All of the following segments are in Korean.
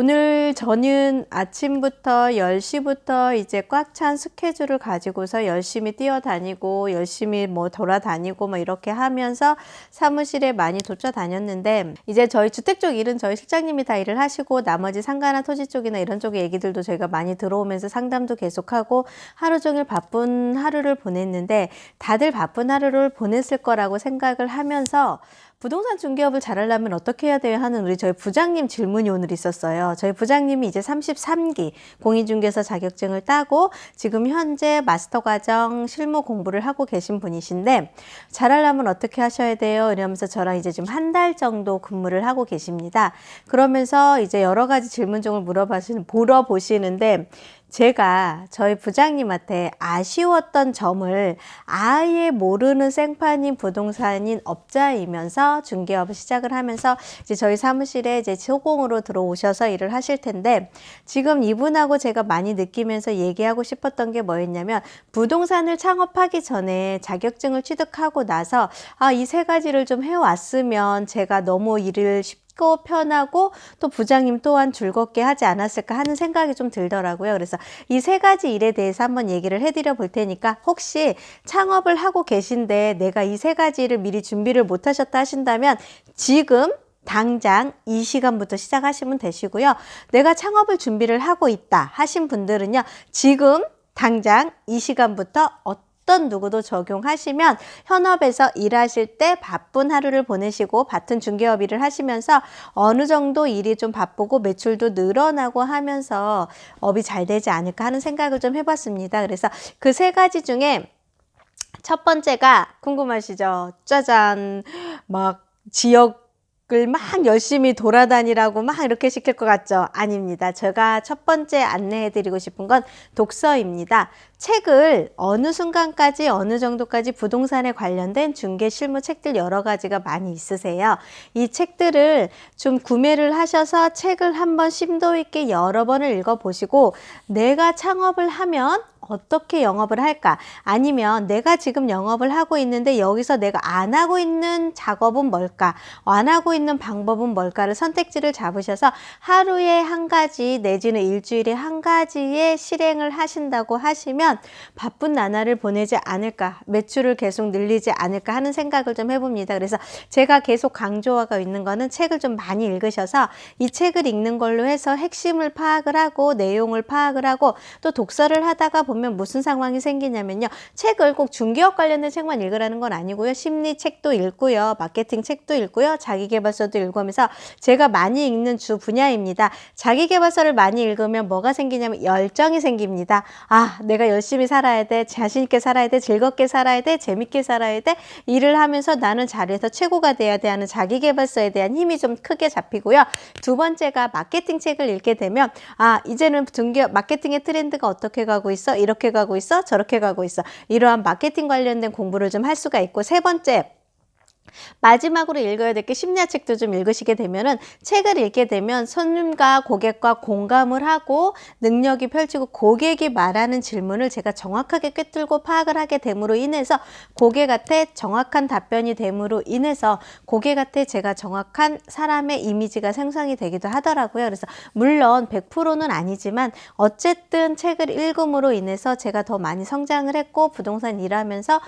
오늘 저는 아침부터 10시부터 이제 꽉 찬 스케줄을 가지고서 열심히 뛰어다니고 열심히 뭐 돌아다니고 뭐 이렇게 하면서 사무실에 많이 돌아다녔는데, 이제 저희 주택 쪽 일은 저희 실장님이 다 일을 하시고 나머지 상가나 토지 쪽이나 이런 쪽의 얘기들도 저희가 많이 들어오면서 상담도 계속하고 하루 종일 바쁜 하루를 보냈는데, 다들 바쁜 하루를 보냈을 거라고 생각을 하면서 부동산 중개업을 잘하려면 어떻게 해야 돼요 하는 저희 부장님 질문이 오늘 있었어요. 저희 부장님이 이제 33기 공인중개사 자격증을 따고 지금 현재 마스터 과정 실무 공부를 하고 계신 분이신데, 잘하려면 어떻게 하셔야 돼요 이러면서 저랑 이제 지금 한 달 정도 근무를 하고 계십니다. 그러면서 이제 여러 가지 질문종을 물어보시는데, 제가 저희 부장님한테 아쉬웠던 점을, 아예 모르는 생판인 부동산인 업자이면서 중개업을 시작을 하면서 이제 저희 사무실에 이제 소공으로 들어오셔서 일을 하실 텐데, 지금 이분하고 제가 많이 느끼면서 얘기하고 싶었던 게 뭐였냐면, 부동산을 창업하기 전에 자격증을 취득하고 나서 이 세 가지를 좀 해왔으면 제가 너무 일을 쉽고 편하고 또 부장님 또한 즐겁게 하지 않았을까 하는 생각이 좀 들더라고요. 그래서 이 세 가지 일에 대해서 한번 얘기를 해드려 볼 테니까, 혹시 창업을 하고 계신데 내가 이 세 가지를 미리 준비를 못 하셨다 하신다면 지금 당장 이 시간부터 시작하시면 되시고요. 내가 창업을 준비를 하고 있다 하신 분들은요, 지금 당장 이 시간부터 어떤 누구도 적용하시면 현업에서 일하실 때 바쁜 하루를 보내시고 같은 중개업 일을 하시면서 어느 정도 일이 좀 바쁘고 매출도 늘어나고 하면서 업이 잘 되지 않을까 하는 생각을 좀 해봤습니다. 그래서 그 세 가지 중에 첫 번째가 궁금하시죠? 짜잔, 막 지역을 막 열심히 돌아다니라고 막 이렇게 시킬 것 같죠? 아닙니다. 제가 첫 번째 안내해드리고 싶은 건 독서입니다. 책을 어느 순간까지 어느 정도까지 부동산에 관련된 중개 실무 책들 여러 가지가 많이 있으세요. 이 책들을 좀 구매를 하셔서 책을 한번 심도 있게 여러 번을 읽어보시고, 내가 창업을 하면 어떻게 영업을 할까? 아니면 내가 지금 영업을 하고 있는데 여기서 내가 안 하고 있는 작업은 뭘까? 안 하고 있는 방법은 뭘까를 선택지를 잡으셔서 하루에 한 가지 내지는 일주일에 한 가지의 실행을 하신다고 하시면 바쁜 나날을 보내지 않을까, 매출을 계속 늘리지 않을까 하는 생각을 좀 해봅니다. 그래서 제가 계속 강조하고 있는 거는 책을 좀 많이 읽으셔서 이 책을 읽는 걸로 해서 핵심을 파악을 하고 내용을 파악을 하고, 또 독서를 하다가 보면 무슨 상황이 생기냐면요, 책을 꼭 중개업 관련된 책만 읽으라는 건 아니고요, 심리 책도 읽고요, 마케팅 책도 읽고요, 자기계발서도 읽으면서 제가 많이 읽는 주 분야입니다. 자기계발서를 많이 읽으면 뭐가 생기냐면 열정이 생깁니다. 내가 열심히 살아야 돼, 자신 있게 살아야 돼, 즐겁게 살아야 돼, 재밌게 살아야 돼, 일을 하면서 나는 자리에서 최고가 돼야 돼 하는 자기계발서에 대한 힘이 좀 크게 잡히고요. 두 번째가 마케팅 책을 읽게 되면 이제는 중개업 마케팅의 트렌드가 어떻게 가고 있어, 이렇게 가고 있어, 저렇게 가고 있어, 이러한 마케팅 관련된 공부를 좀 할 수가 있고, 세 번째 마지막으로 읽어야 될 게 심리학 책도 좀 읽으시게 되면은, 책을 읽게 되면 손님과 고객과 공감을 하고 능력이 펼치고, 고객이 말하는 질문을 제가 정확하게 꿰뚫고 파악을 하게 됨으로 인해서 고객한테 정확한 답변이 됨으로 인해서 고객한테 제가 정확한 사람의 이미지가 생성이 되기도 하더라고요. 그래서 물론 100%는 아니지만 어쨌든 책을 읽음으로 인해서 제가 더 많이 성장을 했고, 부동산 일하면서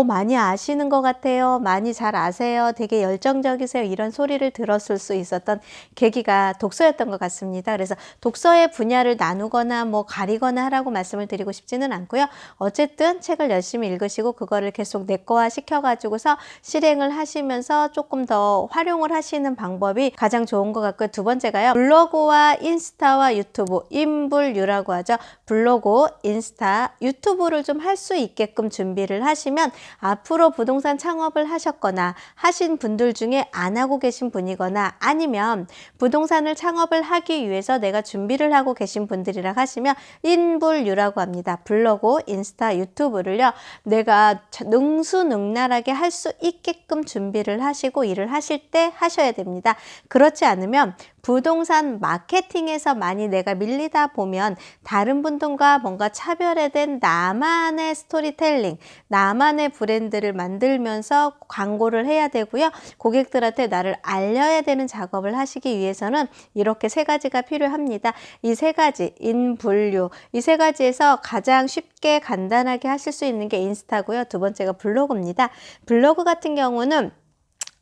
많이 아시는 것 같아요, 많이 잘 아세요, 되게 열정적이세요, 이런 소리를 들었을 수 있었던 계기가 독서였던 것 같습니다. 그래서 독서의 분야를 나누거나 뭐 가리거나 하라고 말씀을 드리고 싶지는 않고요. 어쨌든 책을 열심히 읽으시고 그거를 계속 내꺼화 시켜가지고서 실행을 하시면서 조금 더 활용을 하시는 방법이 가장 좋은 것 같고요. 두 번째가요, 블로그와 인스타와 유튜브, 인불유라고 하죠. 블로그, 인스타, 유튜브를 좀 할 수 있게끔 준비를 하시면 앞으로 부동산 창업을 하셨거나 하신 분들 중에 안 하고 계신 분이거나, 아니면 부동산을 창업을 하기 위해서 내가 준비를 하고 계신 분들이라 하시면 인불유라고 합니다. 블로그, 인스타, 유튜브를요, 내가 능수능란하게 할 수 있게끔 준비를 하시고 일을 하실 때 하셔야 됩니다. 그렇지 않으면 부동산 마케팅에서 많이 내가 밀리다 보면 다른 분들과 뭔가 차별화된 나만의 스토리텔링, 나만의 브랜드를 만들면서 광고를 작업을 해야 되고요. 고객들한테 나를 알려야 되는 작업을 하시기 위해서는 이렇게 세 가지가 필요합니다. 이 세 가지, 인분류, 이 세 가지에서 가장 쉽게 간단하게 하실 수 있는 게 인스타고요. 두 번째가 블로그입니다. 블로그 같은 경우는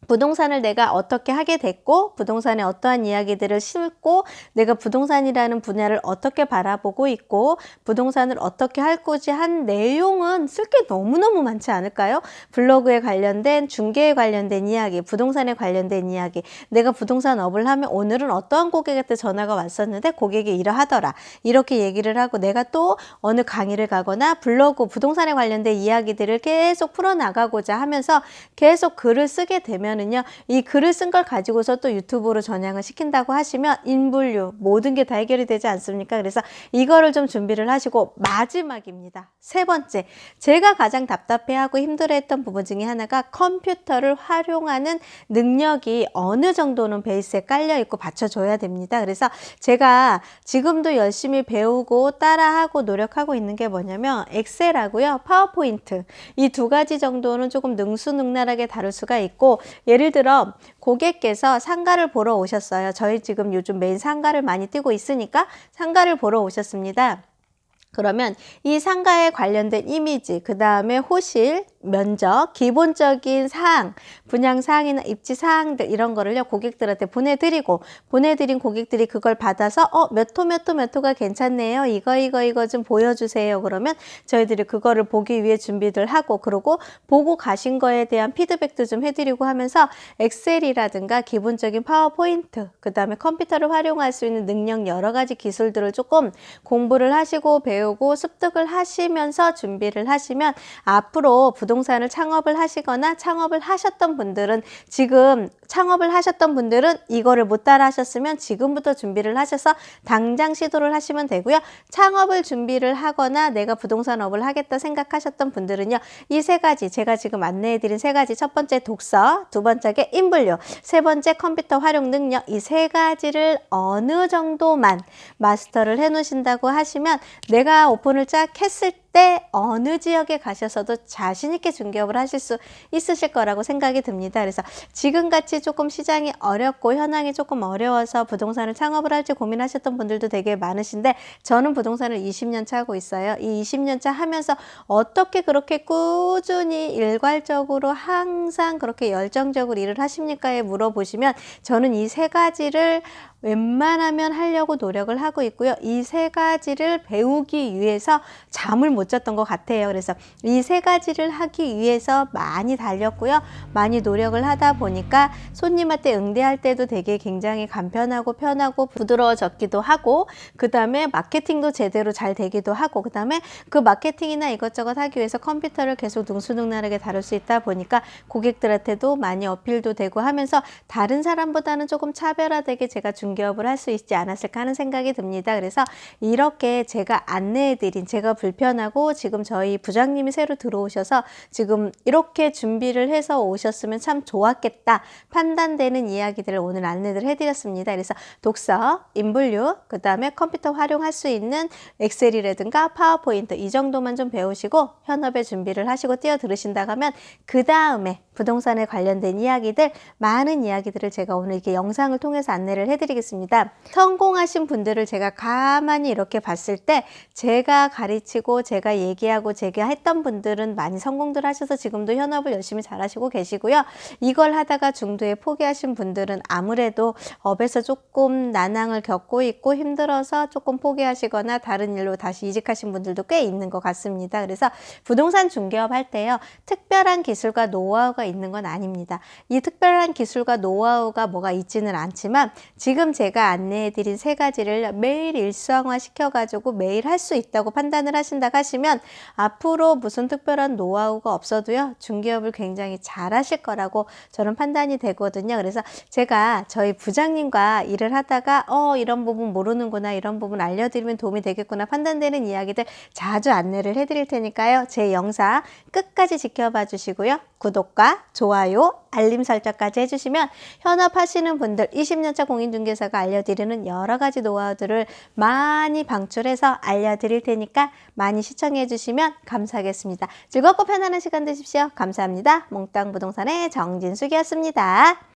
부동산을 내가 어떻게 하게 됐고 부동산에 어떠한 이야기들을 싣고 내가 부동산이라는 분야를 어떻게 바라보고 있고 부동산을 어떻게 할 거지 한 내용은 쓸 게 너무너무 많지 않을까요? 블로그에 관련된 중개에 관련된 이야기, 부동산에 관련된 이야기, 내가 부동산 업을 하면 오늘은 어떠한 고객한테 전화가 왔었는데 고객이 이러하더라 이렇게 얘기를 하고 내가 또 어느 강의를 가거나 블로그 부동산에 관련된 이야기들을 계속 풀어나가고자 하면서 계속 글을 쓰게 되면 이 글을 쓴 걸 가지고서 또 유튜브로 전향을 시킨다고 하시면 인분류 모든 게 다 해결이 되지 않습니까? 그래서 이거를 좀 준비를 하시고 마지막입니다. 세 번째, 제가 가장 답답해하고 힘들어했던 부분 중에 하나가 컴퓨터를 활용하는 능력이 어느 정도는 베이스에 깔려 있고 받쳐줘야 됩니다. 그래서 제가 지금도 열심히 배우고 따라하고 노력하고 있는 게 뭐냐면 엑셀하고요 파워포인트 이 두 가지 정도는 조금 능수능란하게 다룰 수가 있고 예를 들어 고객께서 상가를 보러 오셨어요. 저희 지금 요즘 매일 상가를 많이 뛰고 있으니까 상가를 보러 오셨습니다. 그러면 이 상가에 관련된 이미지, 그 다음에 호실, 면적, 기본적인 사항, 분양 사항이나 입지 사항들 이런 거를요 고객들한테 보내드린 고객들이 그걸 받아서 몇 호가 괜찮네요. 이거 좀 보여주세요. 그러면 저희들이 그거를 보기 위해 준비를 하고 그러고 보고 가신 거에 대한 피드백도 좀 해드리고 하면서 엑셀이라든가 기본적인 파워포인트, 그 다음에 컴퓨터를 활용할 수 있는 능력 여러 가지 기술들을 조금 공부를 하시고 배우고 습득을 하시면서 준비를 하시면 앞으로 부동산을 창업을 하시거나 창업을 하셨던 분들은 지금 창업을 하셨던 분들은 이거를 못 따라 하셨으면 지금부터 준비를 하셔서 당장 시도를 하시면 되고요. 창업을 준비를 하거나 내가 부동산업을 하겠다 생각하셨던 분들은요. 이 세 가지 제가 지금 안내해드린 세 가지 첫 번째 독서, 두 번째 인분류, 세 번째 컴퓨터 활용 능력 이 세 가지를 어느 정도만 마스터를 해 놓으신다고 하시면 내가 오픈을 쫙 했을 때 어느 지역에 가셔서도 자신 있게 중개업을 하실 수 있으실 거라고 생각이 듭니다. 그래서 지금같이 조금 시장이 어렵고 현황이 조금 어려워서 부동산을 창업을 할지 고민하셨던 분들도 되게 많으신데 저는 부동산을 20년 차 하고 있어요. 이 20년 차 하면서 어떻게 그렇게 꾸준히 일괄적으로 항상 그렇게 열정적으로 일을 하십니까에 물어보시면 저는 이 세 가지를 웬만하면 하려고 노력을 하고 있고요. 이 세 가지를 배우기 위해서 잠을 못 잤던 것 같아요. 그래서 이 세 가지를 하기 위해서 많이 달렸고요. 많이 노력을 하다 보니까 손님한테 응대할 때도 되게 굉장히 간편하고 편하고 부드러워졌기도 하고 그 다음에 마케팅도 제대로 잘 되기도 하고 그 다음에 그 마케팅이나 이것저것 하기 위해서 컴퓨터를 계속 능수능란하게 다룰 수 있다 보니까 고객들한테도 많이 어필도 되고 하면서 다른 사람보다는 조금 차별화되게 제가 중개업을 할 수 있지 않았을까 하는 생각이 듭니다. 그래서 이렇게 제가 안내해드린 제가 불편하고 지금 저희 부장님이 새로 들어오셔서 지금 이렇게 준비를 해서 오셨으면 참 좋았겠다 판단되는 이야기들을 오늘 안내를 해드렸습니다. 그래서 독서, 인분류, 그 다음에 컴퓨터 활용할 수 있는 엑셀이라든가 파워포인트 이 정도만 좀 배우시고 현업에 준비를 하시고 뛰어들으신다고 하면 그 다음에 부동산에 관련된 이야기들 많은 이야기들을 제가 오늘 이렇게 영상을 통해서 안내를 해드리겠습니다. 성공하신 분들을 제가 가만히 이렇게 봤을 때 제가 가르치고 제가 얘기하고 제가 했던 분들은 많이 성공들 하셔서 지금도 현업을 열심히 잘하시고 계시고요. 이걸 하다가 중도에 포기하신 분들은 아무래도 업에서 조금 난항을 겪고 있고 힘들어서 조금 포기하시거나 다른 일로 다시 이직하신 분들도 꽤 있는 것 같습니다. 그래서 부동산 중개업 할 때요. 특별한 기술과 노하우가 있는 건 아닙니다. 이 특별한 기술과 노하우가 뭐가 있지는 않지만 지금 제가 안내해드린 세 가지를 매일 일상화 시켜가지고 매일 할 수 있다고 판단을 하신다고 하시면 앞으로 무슨 특별한 노하우가 없어도요. 중개업을 굉장히 잘 하실 거라고 저는 판단이 되거든요. 그래서 제가 저희 부장님과 일을 하다가 이런 부분 모르는구나 이런 부분 알려드리면 도움이 되겠구나 판단되는 이야기들 자주 안내를 해드릴 테니까요. 제 영상 끝까지 지켜봐 주시고요. 구독과 좋아요, 알림 설정까지 해주시면 현업하시는 분들 20년차 공인중개사가 알려드리는 여러 가지 노하우들을 많이 방출해서 알려드릴 테니까 많이 시청해 주시면 감사하겠습니다. 즐겁고 편안한 시간 되십시오. 감사합니다. 몽땅 부동산의 정진숙이었습니다.